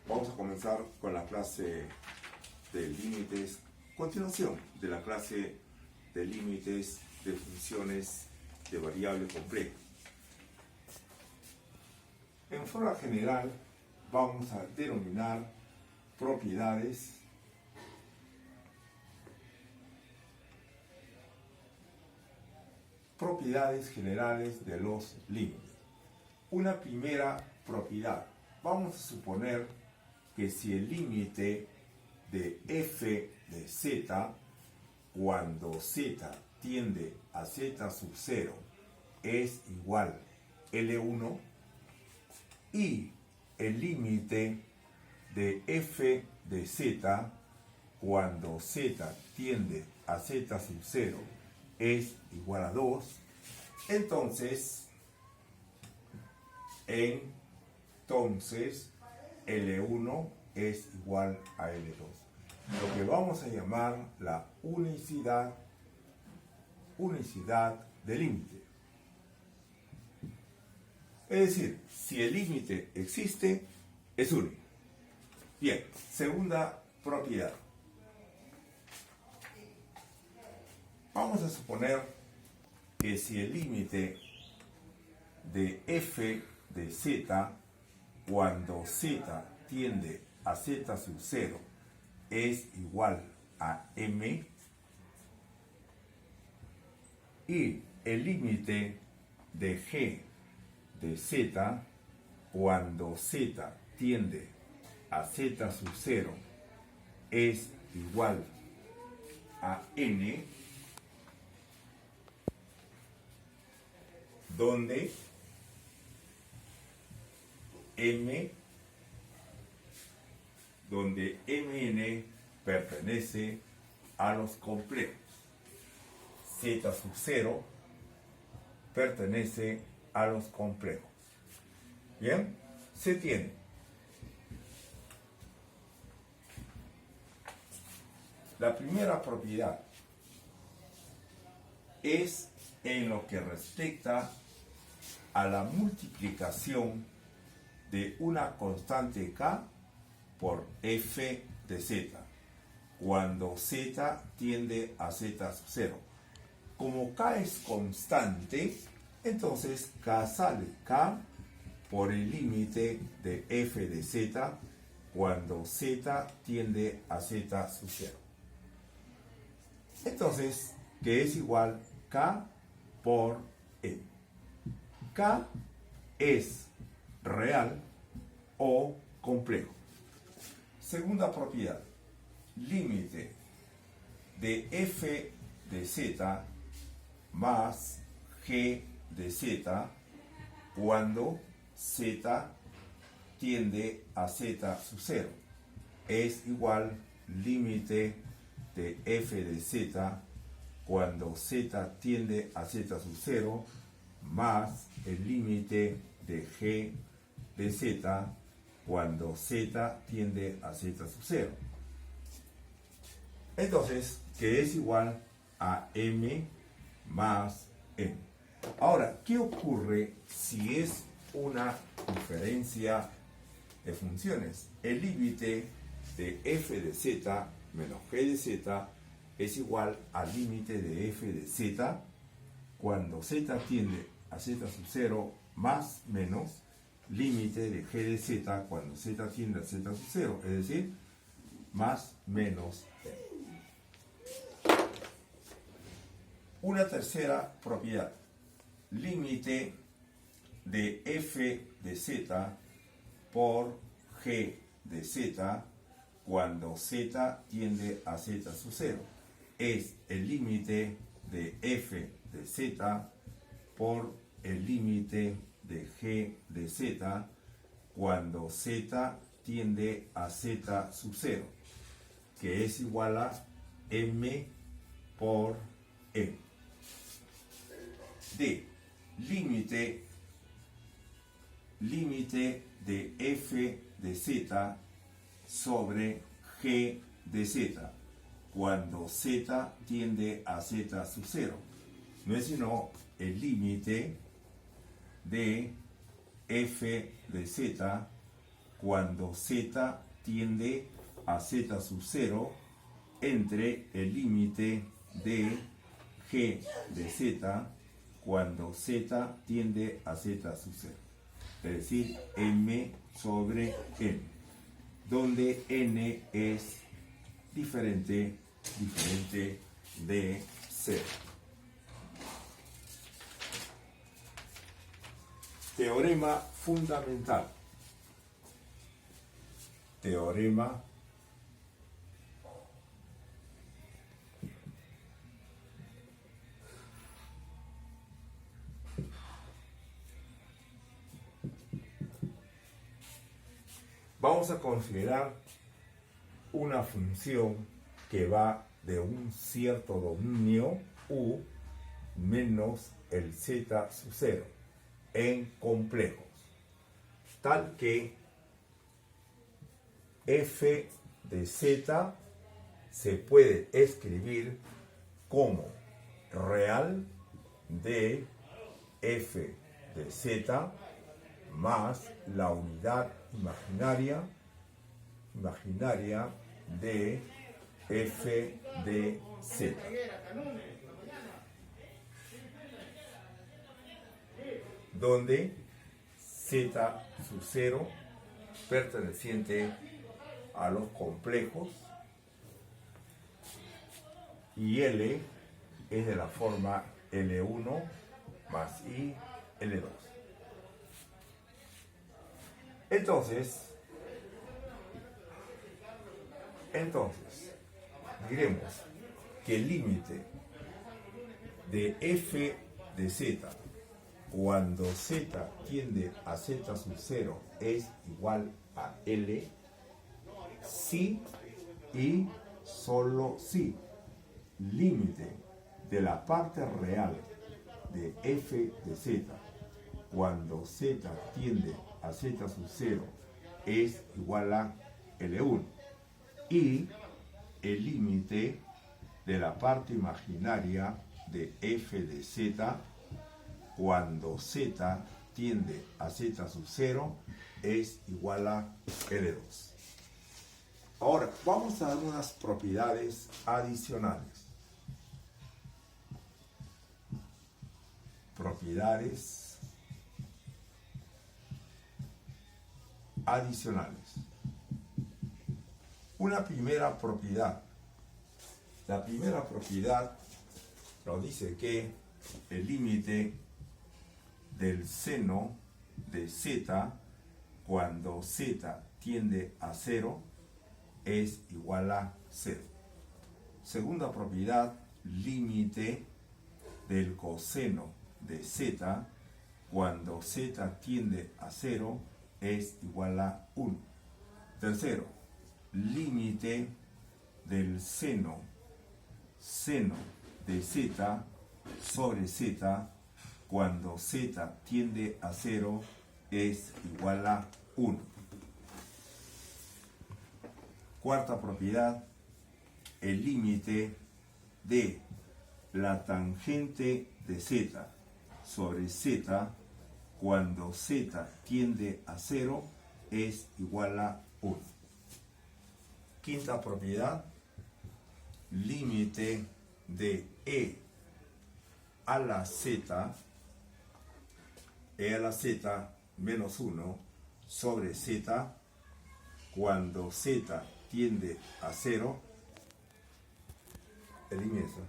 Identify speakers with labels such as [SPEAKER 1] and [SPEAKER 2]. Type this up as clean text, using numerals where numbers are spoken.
[SPEAKER 1] Vamos a comenzar con la clase de límites, continuación de la clase de límites de funciones de variable compleja. En forma general vamos a denominar propiedades generales de los límites. Una primera propiedad. Vamos a suponer que si el límite de f de z cuando z tiende a z sub 0 es igual a L1 y el límite de f de z cuando z tiende a z sub 0 es igual a 2, entonces L1 es igual a L2. Lo que vamos a llamar la unicidad de límite. Es decir, si el límite existe, es único. Bien, segunda propiedad. Vamos a suponer que si el límite de f de z cuando z tiende a z sub 0 es igual a m y el límite de g de z cuando z tiende a z sub 0 es igual a n, donde mn pertenece a los complejos, z sub 0 pertenece a los complejos. Bien, se tiene la primera propiedad es en lo que respecta a la multiplicación de una constante k por f de z cuando z tiende a z sub 0. Como k es constante, entonces k sale k por el límite de f de z cuando z tiende a z sub 0. Entonces, que es igual k por n. K es real o complejo. Segunda propiedad, límite de f de z más g de z cuando z tiende a z sub 0 es igual límite de f de z cuando z tiende a z sub 0 más el límite de g de z cuando z tiende a z sub 0. Entonces, que es igual a m más n. Ahora, ¿qué ocurre si es una diferencia de funciones? El límite de f de z menos g de z es igual al límite de f de z cuando z tiende a z sub 0 más menos límite de g de z cuando z tiende a z sub 0, es decir, más menos n. Una tercera propiedad, límite de f de z por g de z cuando z tiende a z sub 0 es el límite de f de z por el límite de g de z cuando z tiende a z sub 0, que es igual a m por n. De límite de f de z sobre g de z cuando z tiende a z sub 0. No es sino el límite de f de z cuando z tiende a z sub 0 entre el límite de g de z cuando z tiende a z sub 0. Es decir, m sobre n, donde n es diferente de 0. Teorema fundamental. Teorema vamos a considerar una función que va de un cierto dominio u menos el z sub 0 en complejos, tal que f de z se puede escribir como real de f de z más la unidad imaginaria de f de z, donde z sub 0 perteneciente a los complejos y L es de la forma L1 más I L2. Entonces diremos que el límite de f de z cuando z tiende a z sub 0 es igual a L si y solo si límite de la parte real de f de z cuando z tiende a z sub 0 es igual a L1 y el límite de la parte imaginaria de f de z cuando z tiende a z sub 0 es igual a L2. Ahora, vamos a dar unas propiedades adicionales. Propiedades adicionales. Una primera propiedad. La primera propiedad nos dice que el límite del seno de z cuando z tiende a 0 es igual a 0. Segunda propiedad, límite del coseno de z cuando z tiende a 0 es igual a 1. Tercero, límite del seno de z sobre z cuando z tiende a 0 es igual a 1. Cuarta propiedad, el límite de la tangente de z sobre z cuando z tiende a 0 es igual a 1. Quinta propiedad, límite de e a la z menos 1 sobre z cuando z tiende a 0, elimina eso.